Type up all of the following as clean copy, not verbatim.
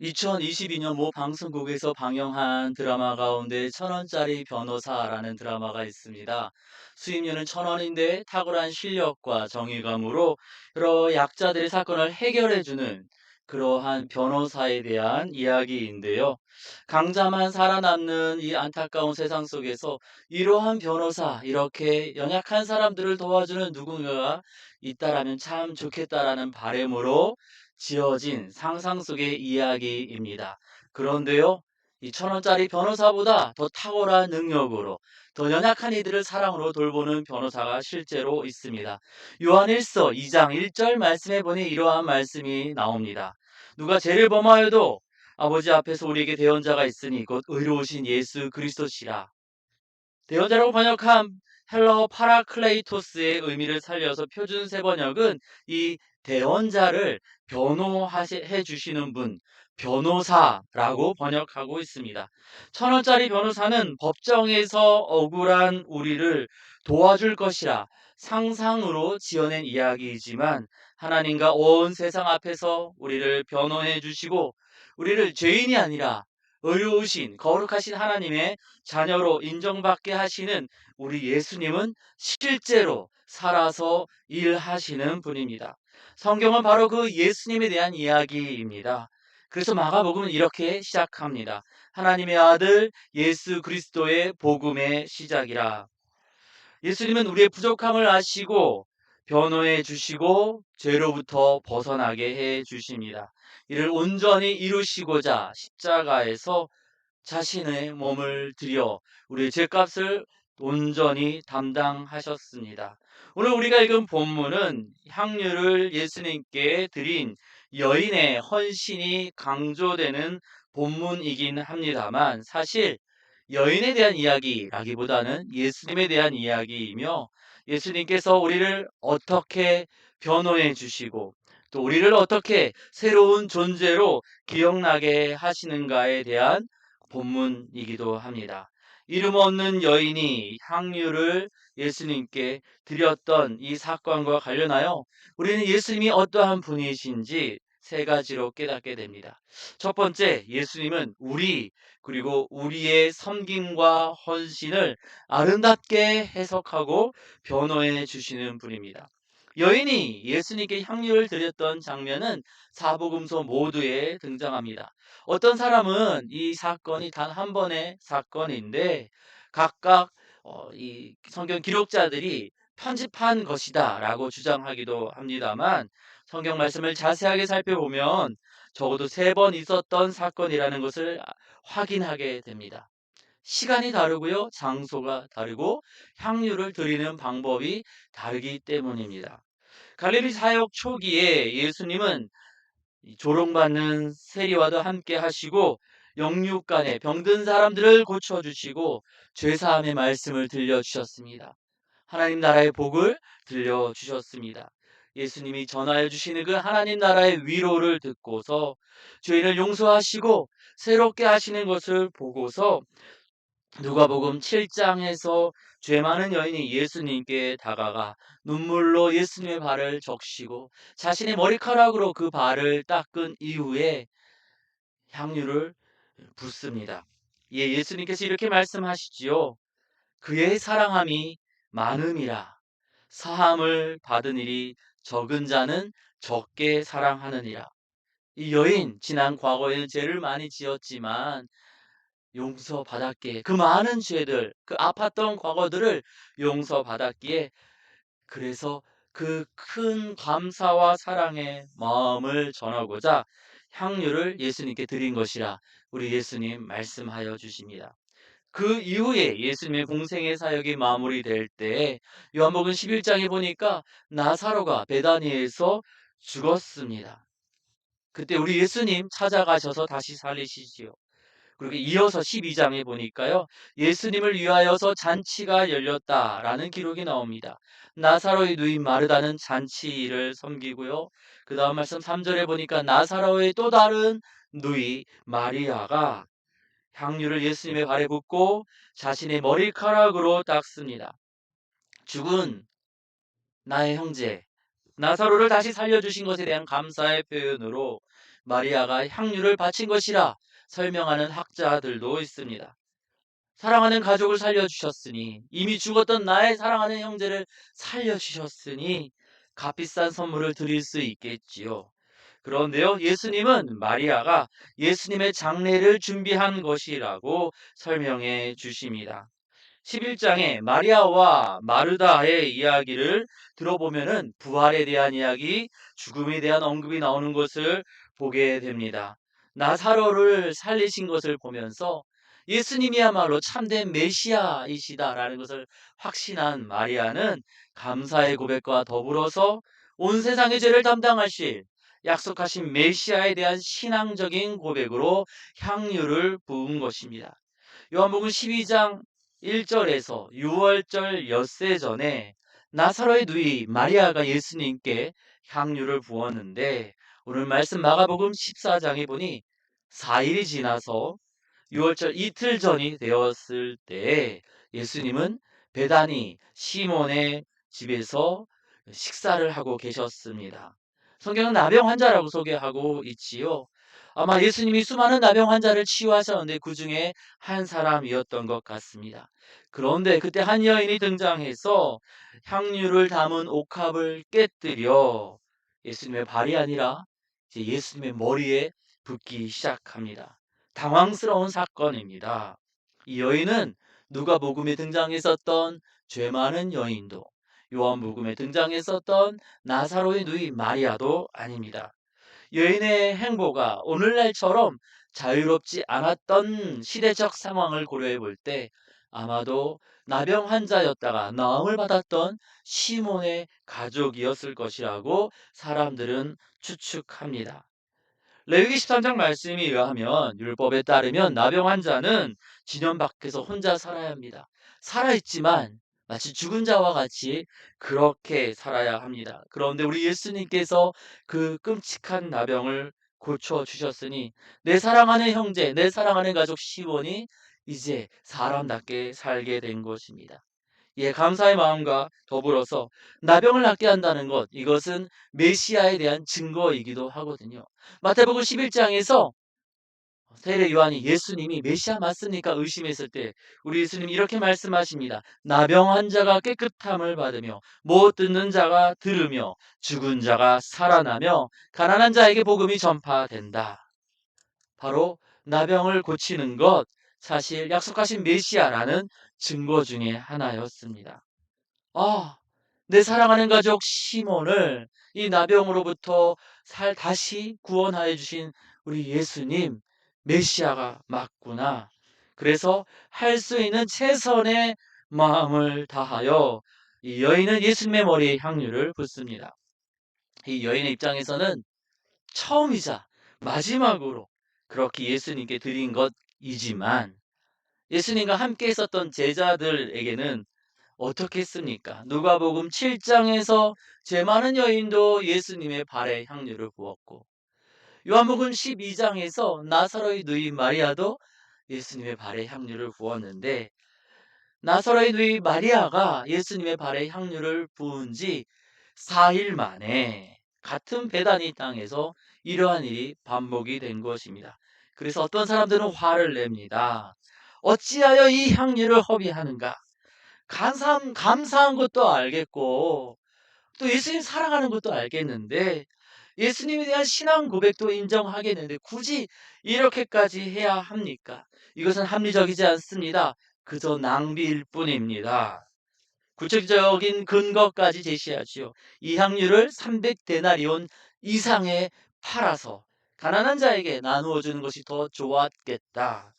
2022년 모 방송국에서 방영한 드라마 가운데 1,000원짜리 변호사라는 드라마가 있습니다. 수입료는 1,000원인데 탁월한 실력과 정의감으로 여러 약자들의 사건을 해결해주는 그러한 변호사에 대한 이야기인데요. 강자만 살아남는 이 안타까운 세상 속에서 이러한 변호사, 이렇게 연약한 사람들을 도와주는 누군가가 있다라면 참 좋겠다라는 바람으로 지어진 상상 속의 이야기입니다. 그런데요, 이 1,000원짜리 변호사보다 더 탁월한 능력으로 더 연약한 이들을 사랑으로 돌보는 변호사가 실제로 있습니다. 요한 1서 2장 1절 말씀에 보니 이러한 말씀이 나옵니다. 누가 죄를 범하여도 아버지 앞에서 우리에게 대언자가 있으니 곧 의로우신 예수 그리스도시라. 대언자라고 번역한 헬러 파라클레이토스의 의미를 살려서 표준 세번역은 이 대언자를 변호해 주시는 분, 변호사라고 번역하고 있습니다. 1,000원짜리 변호사는 법정에서 억울한 우리를 도와줄 것이라 상상으로 지어낸 이야기이지만 하나님과 온 세상 앞에서 우리를 변호해 주시고 우리를 죄인이 아니라 의로우신 거룩하신 하나님의 자녀로 인정받게 하시는 우리 예수님은 실제로 살아서 일하시는 분입니다. 성경은 바로 그 예수님에 대한 이야기입니다. 그래서 마가복음은 이렇게 시작합니다. 하나님의 아들 예수 그리스도의 복음의 시작이라. 예수님은 우리의 부족함을 아시고 변호해 주시고 죄로부터 벗어나게 해 주십니다. 이를 온전히 이루시고자 십자가에서 자신의 몸을 들여 우리의 죄값을 온전히 담당하셨습니다. 오늘 우리가 읽은 본문은 향유를 예수님께 드린 여인의 헌신이 강조되는 본문이긴 합니다만 사실 여인에 대한 이야기라기보다는 예수님에 대한 이야기이며 예수님께서 우리를 어떻게 변호해 주시고 또 우리를 어떻게 새로운 존재로 기억나게 하시는가에 대한 본문이기도 합니다. 이름 없는 여인이 향유를 예수님께 드렸던 이 사건과 관련하여 우리는 예수님이 어떠한 분이신지 세 가지로 깨닫게 됩니다. 첫 번째, 예수님은 그리고 우리의 섬김과 헌신을 아름답게 해석하고 변호해 주시는 분입니다. 여인이 예수님께 향유를 드렸던 장면은 사복음서 모두에 등장합니다. 어떤 사람은 이 사건이 단 한 번의 사건인데 각각 이 성경 기록자들이 편집한 것이다라고 주장하기도 합니다만 성경 말씀을 자세하게 살펴보면 적어도 3번 있었던 사건이라는 것을 확인하게 됩니다. 시간이 다르고요, 장소가 다르고 향유를 드리는 방법이 다르기 때문입니다. 갈릴리 사역 초기에 예수님은 조롱받는 세리와도 함께 하시고 영육간에 병든 사람들을 고쳐주시고 죄사함의 말씀을 들려주셨습니다. 하나님 나라의 복을 들려주셨습니다. 예수님이 전하여 주시는 그 하나님 나라의 위로를 듣고서 죄인을 용서하시고 새롭게 하시는 것을 보고서 누가복음 7장에서 죄 많은 여인이 예수님께 다가가 눈물로 예수님의 발을 적시고 자신의 머리카락으로 그 발을 닦은 이후에 향유를 붓습니다. 예, 예수님께서 이렇게 말씀하시지요. 그의 사랑함이 많음이라 사함을 받은 일이 적은 자는 적게 사랑하느니라. 이 여인 지난 과거에는 죄를 많이 지었지만 용서받았기에 그 많은 죄들, 그 아팠던 과거들을 용서받았기에 그래서 그 큰 감사와 사랑의 마음을 전하고자 향유를 예수님께 드린 것이라 우리 예수님 말씀하여 주십니다. 그 이후에 예수님의 공생의 사역이 마무리될 때 요한복음 11장에 보니까 나사로가 베다니에서 죽었습니다. 그때 우리 예수님 찾아가셔서 다시 살리시지요. 그리고 이어서 12장에 보니까요. 예수님을 위하여서 잔치가 열렸다라는 기록이 나옵니다. 나사로의 누인 마르다는 잔치를 섬기고요. 그 다음 말씀 3절에 보니까 나사로의 또 다른 누이 마리아가 향유를 예수님의 발에 붓고 자신의 머리카락으로 닦습니다. 죽은 나의 형제 나사로를 다시 살려주신 것에 대한 감사의 표현으로 마리아가 향유를 바친 것이라 설명하는 학자들도 있습니다. 사랑하는 가족을 살려주셨으니, 이미 죽었던 나의 사랑하는 형제를 살려주셨으니 값비싼 선물을 드릴 수 있겠지요. 그런데요, 예수님은 마리아가 예수님의 장례를 준비한 것이라고 설명해 주십니다. 11장에 마리아와 마르다의 이야기를 들어보면은 부활에 대한 이야기, 죽음에 대한 언급이 나오는 것을 보게 됩니다. 나사로를 살리신 것을 보면서 예수님이야말로 참된 메시아이시다라는 것을 확신한 마리아는 감사의 고백과 더불어서 온 세상의 죄를 담당하실 약속하신 메시아에 대한 신앙적인 고백으로 향유를 부은 것입니다. 요한복음 12장 1절에서 6월절 엿새 전에 나사로의 누이 마리아가 예수님께 향유를 부었는데, 오늘 말씀 마가복음 14장에 보니 4일이 지나서 6월절 이틀 전이 되었을 때 예수님은 베다니 시몬의 집에서 식사를 하고 계셨습니다. 성경은 나병 환자라고 소개하고 있지요. 아마 예수님이 수많은 나병 환자를 치유하셨는데 그 중에 한 사람이었던 것 같습니다. 그런데 그때 한 여인이 등장해서 향유를 담은 옥합을 깨뜨려 예수님의 발이 아니라 이제 예수님의 머리에 붓기 시작합니다. 당황스러운 사건입니다. 이 여인은 누가복음에 등장했었던 죄 많은 여인도, 요한복음에 등장했었던 나사로의 누이 마리아도 아닙니다. 여인의 행보가 오늘날처럼 자유롭지 않았던 시대적 상황을 고려해 볼 때 아마도 나병 환자였다가 나음을 받았던 시몬의 가족이었을 것이라고 사람들은 추측합니다. 레위기 13장 말씀에 의하면, 율법에 따르면 나병 환자는 진영 밖에서 혼자 살아야 합니다. 살아있지만 마치 죽은 자와 같이 그렇게 살아야 합니다. 그런데 우리 예수님께서 그 끔찍한 나병을 고쳐주셨으니 내 사랑하는 형제, 내 사랑하는 가족 시몬이 이제 사람답게 살게 된 것입니다. 예, 감사의 마음과 더불어서 나병을 낫게 한다는 것, 이것은 메시아에 대한 증거이기도 하거든요. 마태복음 11장에서 세례 요한이 예수님이 메시아 맞습니까? 의심했을 때 우리 예수님이 이렇게 말씀하십니다. 나병 환자가 깨끗함을 받으며 못 듣는 자가 들으며 죽은 자가 살아나며 가난한 자에게 복음이 전파된다. 바로 나병을 고치는 것, 사실 약속하신 메시아라는 증거 중에 하나였습니다. 아, 내 사랑하는 가족 시몬을 이 나병으로부터 다시 구원하여 주신 우리 예수님, 메시아가 맞구나. 그래서 할 수 있는 최선의 마음을 다하여 이 여인은 예수님의 머리에 향유를 붓습니다. 이 여인의 입장에서는 처음이자 마지막으로 그렇게 예수님께 드린 것이지만, 예수님과 함께 있었던 제자들에게는 어떻게 했습니까? 누가복음 7장에서 죄 많은 여인도 예수님의 발에 향유를 부었고, 요한복음 12장에서 나사로의 누이 마리아도 예수님의 발에 향유를 부었는데, 나사로의 누이 마리아가 예수님의 발에 향유를 부은 지 4일 만에 같은 베다니 땅에서 이러한 일이 반복이 된 것입니다. 그래서 어떤 사람들은 화를 냅니다. 어찌하여 이 향유를 허비하는가? 감사한 것도 알겠고, 또 예수님 사랑하는 것도 알겠는데, 예수님에 대한 신앙 고백도 인정하겠는데, 굳이 이렇게까지 해야 합니까? 이것은 합리적이지 않습니다. 그저 낭비일 뿐입니다. 구체적인 근거까지 제시하지요. 이 향유를 300데나리온 이상에 팔아서 가난한 자에게 나누어 주는 것이 더 좋았겠다.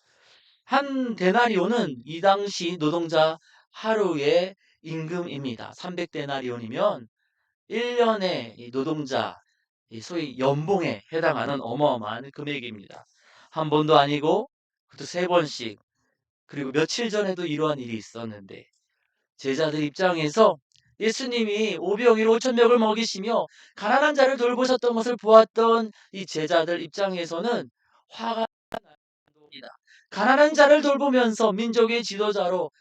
한 데나리온은 이 당시 노동자 하루의 임금입니다. 300데나리온이면 1년의 노동자, 소위 연봉에 해당하는 어마어마한 금액입니다. 한 번도 아니고 그것도 세 번씩, 그리고 며칠 전에도 이러한 일이 있었는데, 제자들 입장에서 예수님이 오병이로 5,000명을 먹이시며 가난한 자를 돌보셨던 것을 보았던 이 제자들 입장에서는 화가 납니다. 가난한 자를 돌보면서 민족의 지도자로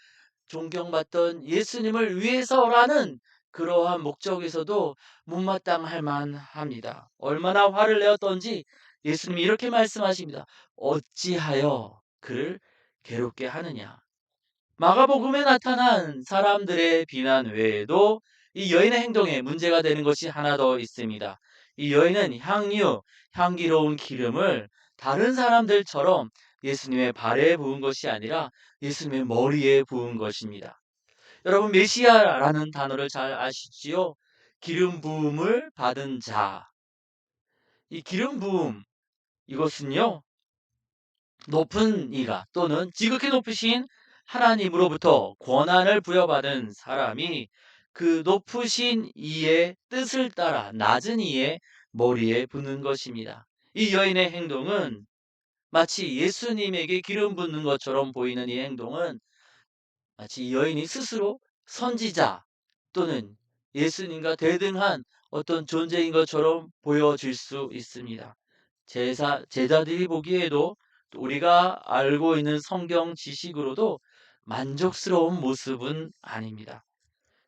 존경받던 예수님을 위해서라는 그러한 목적에서도 못마땅할 만합니다. 얼마나 화를 내었던지 예수님이 이렇게 말씀하십니다. 어찌하여 그를 괴롭게 하느냐. 마가복음에 나타난 사람들의 비난 외에도 이 여인의 행동에 문제가 되는 것이 하나 더 있습니다. 이 여인은 향기로운 기름을 다른 사람들처럼 예수님의 발에 부은 것이 아니라 예수님의 머리에 부은 것입니다. 여러분, 메시아라는 단어를 잘 아시지요? 기름 부음을 받은 자. 이 기름 부음, 이것은요, 높은 이가 또는 지극히 높으신 하나님으로부터 권한을 부여받은 사람이 그 높으신 이의 뜻을 따라 낮은 이의 머리에 붓는 것입니다. 이 여인의 행동은 마치 예수님에게 기름 붓는 것처럼 보이는 이 행동은 마치 이 여인이 스스로 선지자 또는 예수님과 대등한 어떤 존재인 것처럼 보여질 수 있습니다. 제자들이 보기에도 우리가 알고 있는 성경 지식으로도 만족스러운 모습은 아닙니다.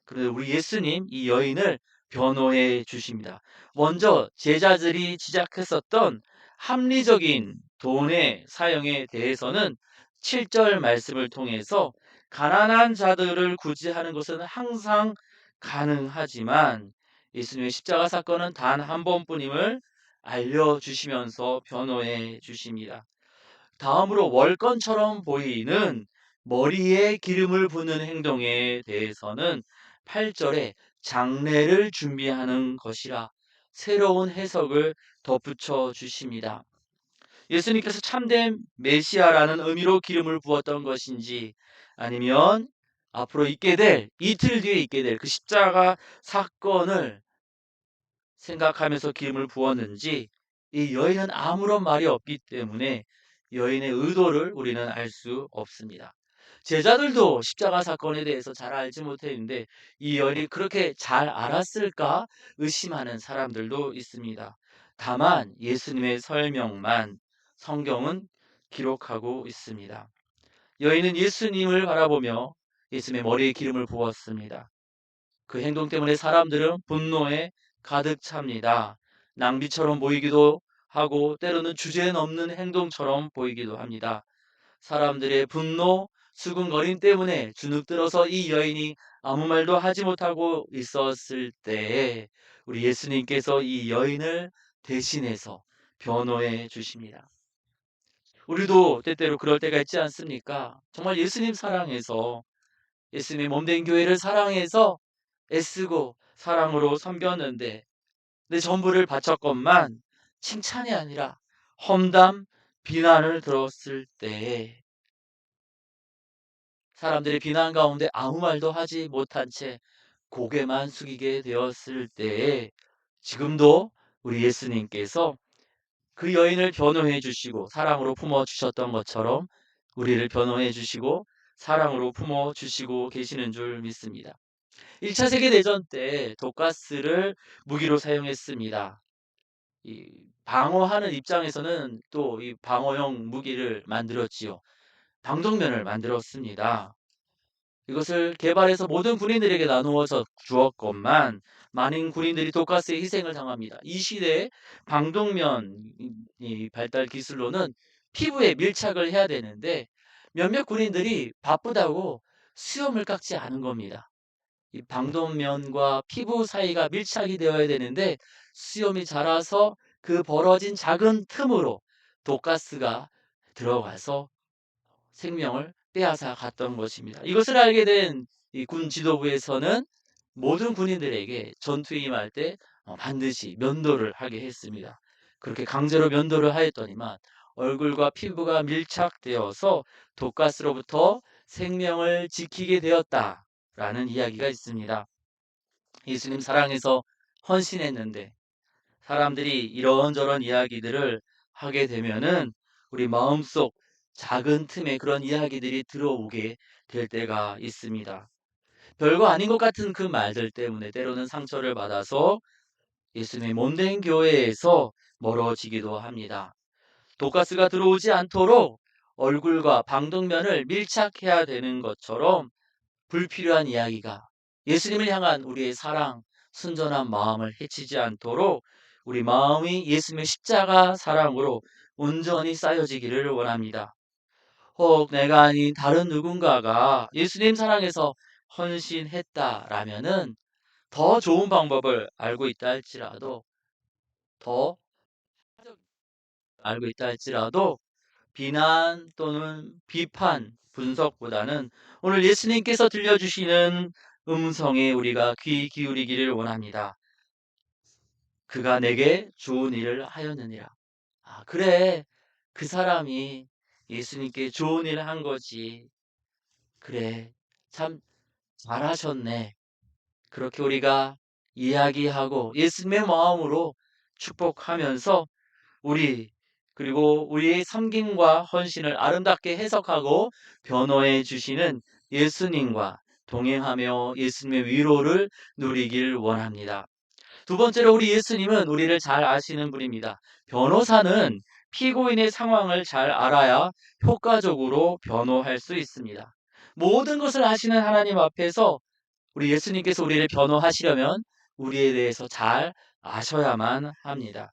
그런데 우리 예수님 이 여인을 변호해 주십니다. 먼저 제자들이 지적했었던 합리적인 돈의 사용에 대해서는 7절 말씀을 통해서 가난한 자들을 구제하는 것은 항상 가능하지만 예수님의 십자가 사건은 단 한 번뿐임을 알려주시면서 변호해 주십니다. 다음으로 월권처럼 보이는 머리에 기름을 부는 행동에 대해서는 8절에 장례를 준비하는 것이라 새로운 해석을 덧붙여 주십니다. 예수님께서 참된 메시아라는 의미로 기름을 부었던 것인지 아니면 앞으로 이틀 뒤에 있게 될 그 십자가 사건을 생각하면서 기름을 부었는지 이 여인은 아무런 말이 없기 때문에 여인의 의도를 우리는 알 수 없습니다. 제자들도 십자가 사건에 대해서 잘 알지 못했는데 이 여인이 그렇게 잘 알았을까 의심하는 사람들도 있습니다. 다만 예수님의 설명만 성경은 기록하고 있습니다. 여인은 예수님을 바라보며 예수님의 머리에 기름을 부었습니다. 그 행동 때문에 사람들은 분노에 가득 찹니다. 낭비처럼 보이기도 하고 때로는 주제넘는 행동처럼 보이기도 합니다. 사람들의 분노, 수군거림 때문에 주눅들어서 이 여인이 아무 말도 하지 못하고 있었을 때에 우리 예수님께서 이 여인을 대신해서 변호해 주십니다. 우리도 때때로 그럴 때가 있지 않습니까? 정말 예수님 사랑해서 예수님의 몸된 교회를 사랑해서 애쓰고 사랑으로 섬겼는데 내 전부를 바쳤건만 칭찬이 아니라 험담, 비난을 들었을 때에 사람들의 비난 가운데 아무 말도 하지 못한 채 고개만 숙이게 되었을 때에 지금도 우리 예수님께서 그 여인을 변호해 주시고 사랑으로 품어 주셨던 것처럼 우리를 변호해 주시고 사랑으로 품어 주시고 계시는 줄 믿습니다. 1차 세계대전 때 독가스를 무기로 사용했습니다. 이 방어하는 입장에서는 또 이 방어용 무기를 만들었지요. 방독면을 만들었습니다. 이것을 개발해서 모든 군인들에게 나누어서 주었건만 많은 군인들이 독가스에 희생을 당합니다. 이 시대에 방독면 발달 기술로는 피부에 밀착을 해야 되는데 몇몇 군인들이 바쁘다고 수염을 깎지 않은 겁니다. 이 방독면과 피부 사이가 밀착이 되어야 되는데 수염이 자라서 그 벌어진 작은 틈으로 독가스가 들어가서 생명을 빼앗아 갔던 것입니다. 이것을 알게 된 이 군 지도부에서는 모든 군인들에게 전투에 임할 때 반드시 면도를 하게 했습니다. 그렇게 강제로 면도를 하였더니만 얼굴과 피부가 밀착되어서 독가스로부터 생명을 지키게 되었다라는 이야기가 있습니다. 예수님 사랑해서 헌신했는데 사람들이 이런저런 이야기들을 하게 되면은 우리 마음속 작은 틈에 그런 이야기들이 들어오게 될 때가 있습니다. 별거 아닌 것 같은 그 말들 때문에 때로는 상처를 받아서 예수님의 몸된 교회에서 멀어지기도 합니다. 독가스가 들어오지 않도록 얼굴과 방독면을 밀착해야 되는 것처럼 불필요한 이야기가 예수님을 향한 우리의 사랑, 순전한 마음을 해치지 않도록 우리 마음이 예수님의 십자가 사랑으로 온전히 쌓여지기를 원합니다. 혹 내가 아닌 다른 누군가가 예수님 사랑에서 헌신했다라면은 더 좋은 방법을 알고 있다 할지라도 더 알고 있다 할지라도 비난 또는 비판, 분석보다는 오늘 예수님께서 들려주시는 음성에 우리가 귀 기울이기를 원합니다. 그가 내게 좋은 일을 하였느니라. 아, 그래. 그 사람이 예수님께 좋은 일을 한 거지. 그래. 참 잘하셨네. 그렇게 우리가 이야기하고 예수님의 마음으로 축복하면서 우리 그리고 우리의 섬김과 헌신을 아름답게 해석하고 변호해 주시는 예수님과 동행하며 예수님의 위로를 누리길 원합니다. 두 번째로 우리 예수님은 우리를 잘 아시는 분입니다. 변호사는 피고인의 상황을 잘 알아야 효과적으로 변호할 수 있습니다. 모든 것을 아시는 하나님 앞에서 우리 예수님께서 우리를 변호하시려면 우리에 대해서 잘 아셔야만 합니다.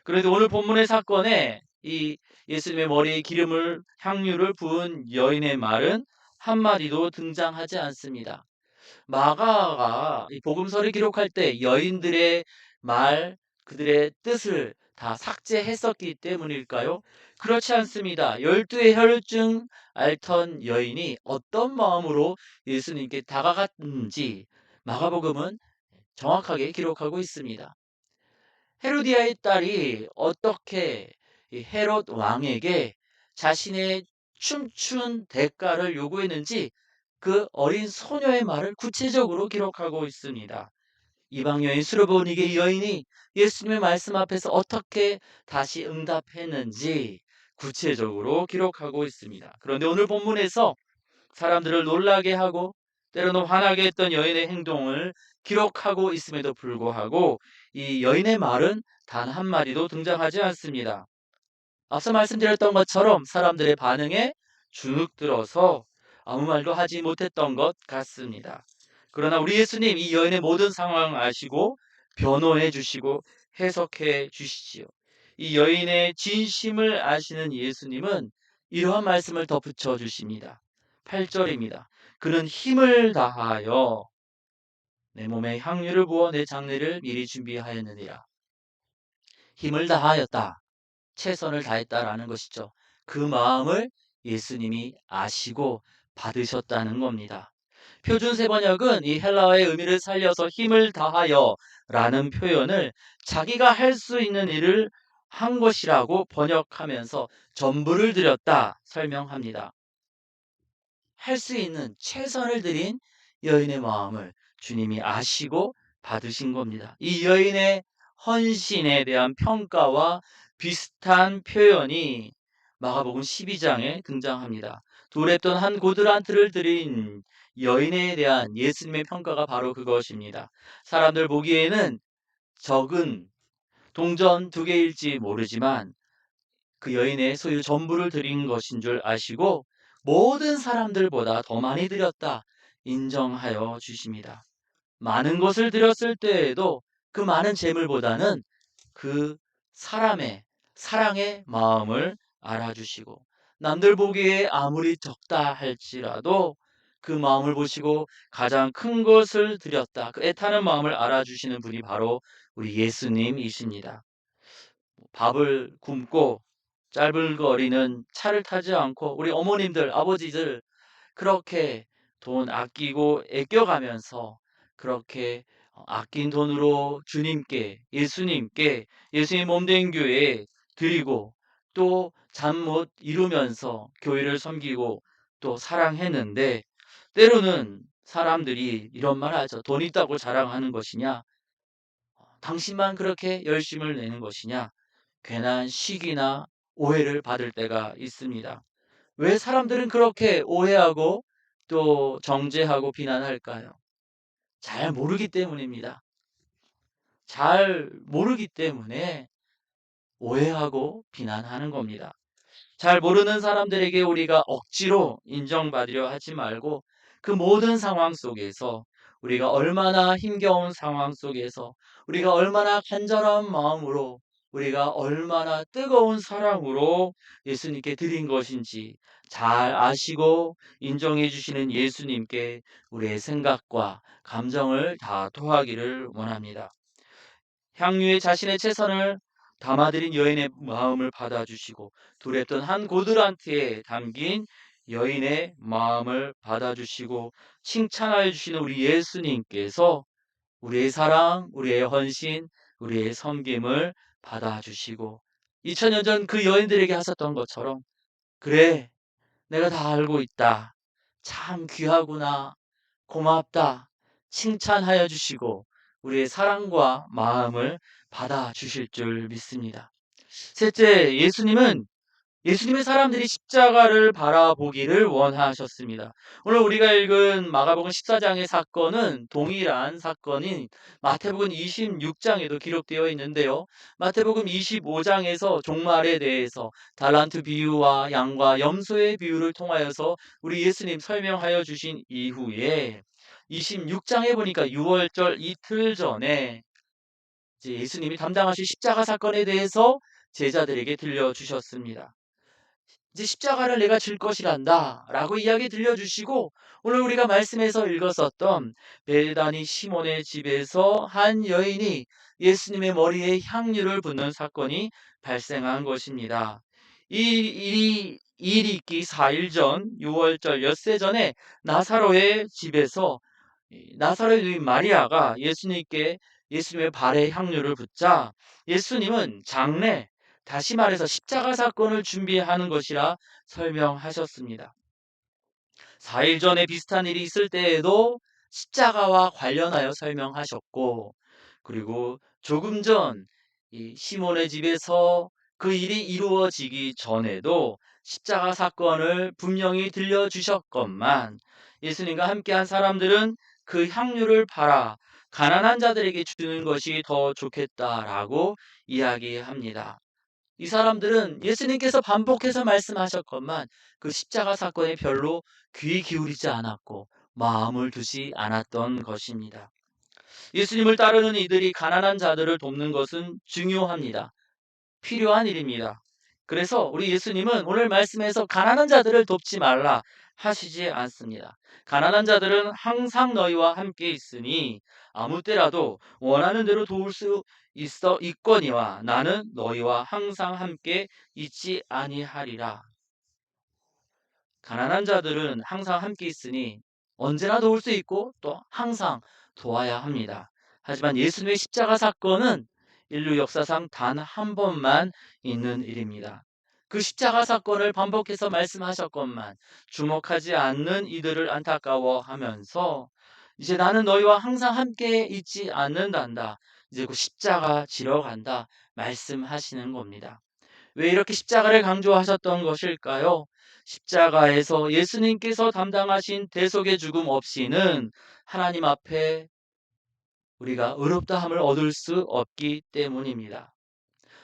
그런데 오늘 본문의 사건에 이 예수님의 머리에 기름을 향유를 부은 여인의 말은 한마디도 등장하지 않습니다. 마가가 이 복음서를 기록할 때 여인들의 말, 그들의 뜻을 다 삭제했었기 때문일까요? 그렇지 않습니다. 12의 혈증 앓던 여인이 어떤 마음으로 예수님께 다가갔는지 마가복음은 정확하게 기록하고 있습니다. 헤로디아의 딸이 어떻게 이 헤롯 왕에게 자신의 춤춘 대가를 요구했는지 그 어린 소녀의 말을 구체적으로 기록하고 있습니다. 이방 여인 수르보니게 이 여인이 예수님의 말씀 앞에서 어떻게 다시 응답했는지 구체적으로 기록하고 있습니다. 그런데 오늘 본문에서 사람들을 놀라게 하고 때로는 화나게 했던 여인의 행동을 기록하고 있음에도 불구하고 이 여인의 말은 단 한마디도 등장하지 않습니다. 앞서 말씀드렸던 것처럼 사람들의 반응에 주눅들어서 아무 말도 하지 못했던 것 같습니다. 그러나 우리 예수님 이 여인의 모든 상황을 아시고 변호해 주시고 해석해 주시지요. 이 여인의 진심을 아시는 예수님은 이러한 말씀을 덧붙여 주십니다. 8절입니다. 그는 힘을 다하여 내 몸에 향유를 부어 내 장례를 미리 준비하였느니라. 힘을 다하였다. 최선을 다했다라는 것이죠. 그 마음을 예수님이 아시고 받으셨다는 겁니다. 표준 세번역은 이 헬라어의 의미를 살려서 힘을 다하여 라는 표현을 자기가 할 수 있는 일을 한 것이라고 번역하면서 전부를 들였다 설명합니다. 할 수 있는 최선을 들인 여인의 마음을 주님이 아시고 받으신 겁니다. 이 여인의 헌신에 대한 평가와 비슷한 표현이 마가복음 12장에 등장합니다. 두랩돈 한 고드란트를 드린 여인에 대한 예수님의 평가가 바로 그것입니다. 사람들 보기에는 적은 동전 2개일지 모르지만 그 여인의 소유 전부를 드린 것인 줄 아시고 모든 사람들보다 더 많이 드렸다 인정하여 주십니다. 많은 것을 드렸을 때에도 그 많은 재물보다는 그 사람의 사랑의 마음을 알아주시고 남들 보기에 아무리 적다 할지라도 그 마음을 보시고 가장 큰 것을 드렸다. 그 애타는 마음을 알아주시는 분이 바로 우리 예수님이십니다. 밥을 굶고 짧을거리는 차를 타지 않고 우리 어머님들, 아버지들 그렇게 돈 아끼고 아껴가면서 그렇게 아낀 돈으로 주님께, 예수님께, 예수님 몸된 교회에 드리고 또 잠 못 이루면서 교회를 섬기고 또 사랑했는데 때로는 사람들이 이런 말 하죠. 돈 있다고 자랑하는 것이냐? 당신만 그렇게 열심을 내는 것이냐? 괜한 시기나 오해를 받을 때가 있습니다. 왜 사람들은 그렇게 오해하고 또 정죄하고 비난할까요? 잘 모르기 때문입니다. 잘 모르기 때문에 오해하고 비난하는 겁니다. 잘 모르는 사람들에게 우리가 억지로 인정받으려 하지 말고 그 모든 상황 속에서 우리가 얼마나 힘겨운 상황 속에서, 우리가 얼마나 간절한 마음으로, 우리가 얼마나 뜨거운 사랑으로 예수님께 드린 것인지 잘 아시고 인정해 주시는 예수님께 우리의 생각과 감정을 다 토하기를 원합니다. 향유에 자신의 최선을 담아들인 여인의 마음을 받아주시고, 두랬던 한 고드란트에 담긴 여인의 마음을 받아주시고 칭찬하여 주시는 우리 예수님께서 우리의 사랑, 우리의 헌신, 우리의 섬김을 받아주시고 2000년 전 그 여인들에게 하셨던 것처럼, 그래, 내가 다 알고 있다, 참 귀하구나, 고맙다, 칭찬하여 주시고 우리의 사랑과 마음을 받아주실 줄 믿습니다. 셋째, 예수님의 사람들이 십자가를 바라보기를 원하셨습니다. 오늘 우리가 읽은 마가복음 14장의 사건은 동일한 사건인 마태복음 26장에도 기록되어 있는데요. 마태복음 25장에서 종말에 대해서 달란트 비유와 양과 염소의 비유를 통하여서 우리 예수님 설명하여 주신 이후에 26장에 보니까 6월절 이틀 전에 이제 예수님이 담당하신 십자가 사건에 대해서 제자들에게 들려주셨습니다. 이제 십자가를 내가 질 것이란다 라고 이야기 들려주시고, 오늘 우리가 말씀에서 읽었었던 베다니 시몬의 집에서 한 여인이 예수님의 머리에 향유를 붓는 사건이 발생한 것입니다. 이 일이 있기 4일 전 6월절 엿새 전에 나사로의 집에서 나사로의 누인 마리아가 예수님의 발에 향유를 붓자 예수님은 장래, 다시 말해서 십자가 사건을 준비하는 것이라 설명하셨습니다. 4일 전에 비슷한 일이 있을 때에도 십자가와 관련하여 설명하셨고, 그리고 조금 전 이 시몬의 집에서 그 일이 이루어지기 전에도 십자가 사건을 분명히 들려주셨건만, 예수님과 함께한 사람들은 그 향유를 팔아 가난한 자들에게 주는 것이 더 좋겠다라고 이야기합니다. 이 사람들은 예수님께서 반복해서 말씀하셨건만 그 십자가 사건에 별로 귀 기울이지 않았고 마음을 두지 않았던 것입니다. 예수님을 따르는 이들이 가난한 자들을 돕는 것은 중요합니다. 필요한 일입니다. 그래서 우리 예수님은 오늘 말씀에서 가난한 자들을 돕지 말라 하시지 않습니다. 가난한 자들은 항상 너희와 함께 있으니 아무 때라도 원하는 대로 도울 수 있거니와 나는 너희와 항상 함께 있지 아니하리라. 가난한 자들은 항상 함께 있으니 언제나 도울 수 있고 또 항상 도와야 합니다. 하지만 예수님의 십자가 사건은 인류 역사상 단 한 번만 있는 일입니다. 그 십자가 사건을 반복해서 말씀하셨건만 주목하지 않는 이들을 안타까워하면서 이제 나는 너희와 항상 함께 있지 않는단다, 이제 그 십자가 지러 간다 말씀하시는 겁니다. 왜 이렇게 십자가를 강조하셨던 것일까요? 십자가에서 예수님께서 담당하신 대속의 죽음 없이는 하나님 앞에 우리가 의롭다함을 얻을 수 없기 때문입니다.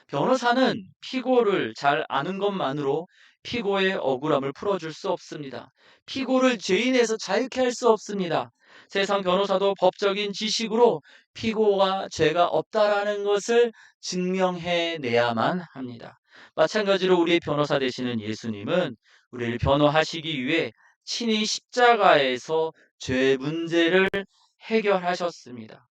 변호사는 피고를 잘 아는 것만으로 피고의 억울함을 풀어줄 수 없습니다. 피고를 죄인에서 자유케 할 수 없습니다. 세상 변호사도 법적인 지식으로 피고가 죄가 없다라는 것을 증명해내야만 합니다. 마찬가지로 우리의 변호사 되시는 예수님은 우리를 변호하시기 위해 친히 십자가에서 죄 문제를 해결하셨습니다.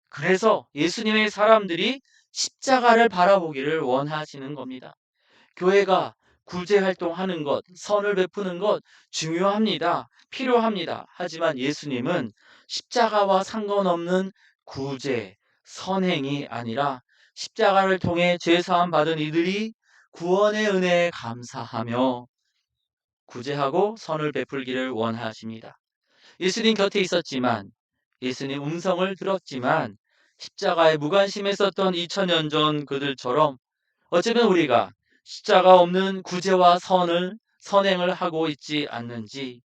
그래서 예수님의 사람들이 십자가를 바라보기를 원하시는 겁니다. 교회가 구제 활동하는 것, 선을 베푸는 것 중요합니다. 필요합니다. 하지만 예수님은 십자가와 상관없는 구제, 선행이 아니라 십자가를 통해 죄사함 받은 이들이 구원의 은혜에 감사하며 구제하고 선을 베풀기를 원하십니다. 예수님 곁에 있었지만, 예수님 음성을 들었지만 십자가에 무관심했었던 2000년 전 그들처럼 어쩌면 우리가 십자가 없는 구제와 선행을 하고 있지 않는지,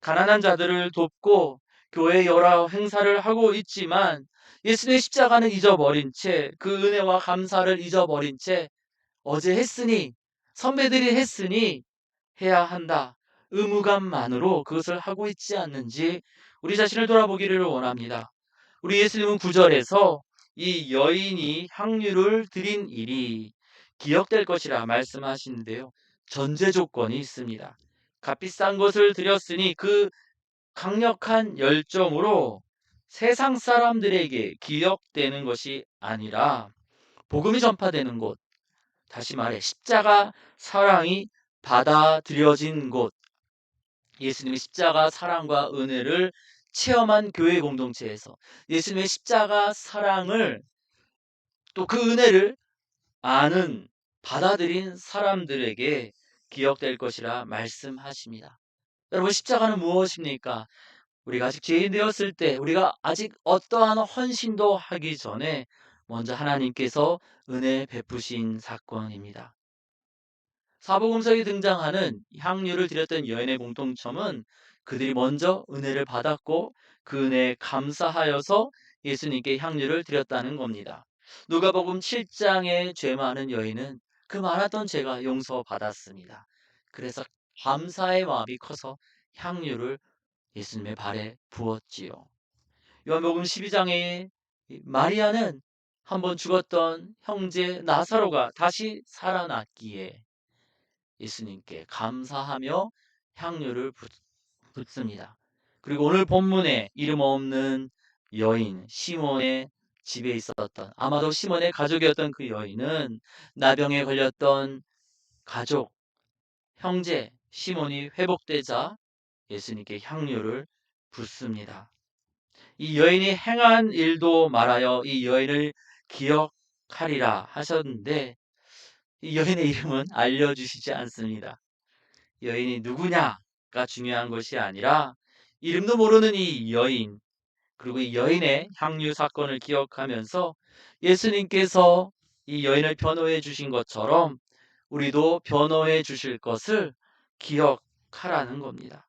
가난한 자들을 돕고 교회 여러 행사를 하고 있지만 예수님의 십자가는 잊어버린 채, 그 은혜와 감사를 잊어버린 채 어제 했으니, 선배들이 했으니 해야 한다, 의무감만으로 그것을 하고 있지 않는지 우리 자신을 돌아보기를 원합니다. 우리 예수님은 9절에서 이 여인이 향유를 드린 일이 기억될 것이라 말씀하시는데요. 전제 조건이 있습니다. 값비싼 것을 드렸으니 그 강력한 열정으로 세상 사람들에게 기억되는 것이 아니라 복음이 전파되는 곳, 다시 말해 십자가 사랑이 받아들여진 곳, 예수님의 십자가 사랑과 은혜를 체험한 교회 공동체에서 예수님의 십자가 사랑을 또 그 은혜를 아는 받아들인 사람들에게 기억될 것이라 말씀하십니다. 여러분, 십자가는 무엇입니까? 우리가 아직 죄인 되었을 때, 우리가 아직 어떠한 헌신도 하기 전에 먼저 하나님께서 은혜 베푸신 사건입니다. 사복음서에 등장하는 향유를 드렸던 여인의 공통점은 그들이 먼저 은혜를 받았고 그 은혜에 감사하여서 예수님께 향유를 드렸다는 겁니다. 누가복음 7장의 죄 많은 여인은 그 많았던 죄가 용서받았습니다. 그래서 감사의 마음이 커서 향유를 예수님의 발에 부었지요. 요한복음 12장에 마리아는 한번 죽었던 형제 나사로가 다시 살아났기에 예수님께 감사하며 향유를 붓습니다. 그리고 오늘 본문에 이름 없는 여인 시몬의 집에 있었던, 아마도 시몬의 가족이었던 그 여인은 나병에 걸렸던 가족, 형제 시몬이 회복되자 예수님께 향유를 붓습니다. 이 여인이 행한 일도 말하여 이 여인을 기억하리라 하셨는데 이 여인의 이름은 알려주시지 않습니다. 여인이 누구냐가 중요한 것이 아니라 이름도 모르는 이 여인, 그리고 이 여인의 향유 사건을 기억하면서 예수님께서 이 여인을 변호해 주신 것처럼 우리도 변호해 주실 것을 기억하라는 겁니다.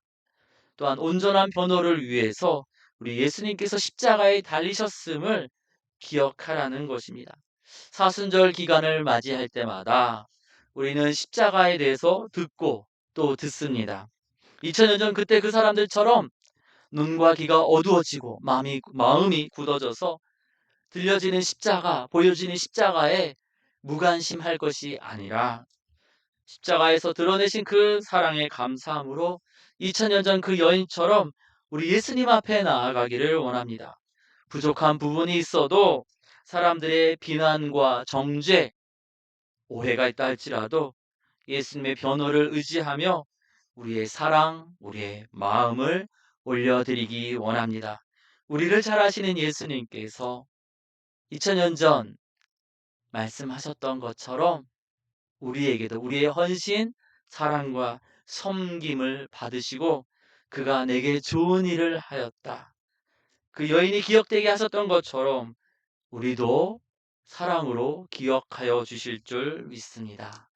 또한 온전한 변호를 위해서 우리 예수님께서 십자가에 달리셨음을 기억하라는 것입니다. 사순절 기간을 맞이할 때마다 우리는 십자가에 대해서 듣고 또 듣습니다. 2000년 전 그때 그 사람들처럼 눈과 귀가 어두워지고 마음이 굳어져서 들려지는 십자가, 보여지는 십자가에 무관심할 것이 아니라 십자가에서 드러내신 그 사랑의 감사함으로 2000년 전 그 여인처럼 우리 예수님 앞에 나아가기를 원합니다. 부족한 부분이 있어도 사람들의 비난과 정죄, 오해가 있다 할지라도 예수님의 변호를 의지하며 우리의 사랑, 우리의 마음을 올려드리기 원합니다. 우리를 잘 아시는 예수님께서 2000년 전 말씀하셨던 것처럼 우리에게도 우리의 헌신, 사랑과 섬김을 받으시고 그가 내게 좋은 일을 하였다. 그 여인이 기억되게 하셨던 것처럼 우리도 사랑으로 기억하여 주실 줄 믿습니다.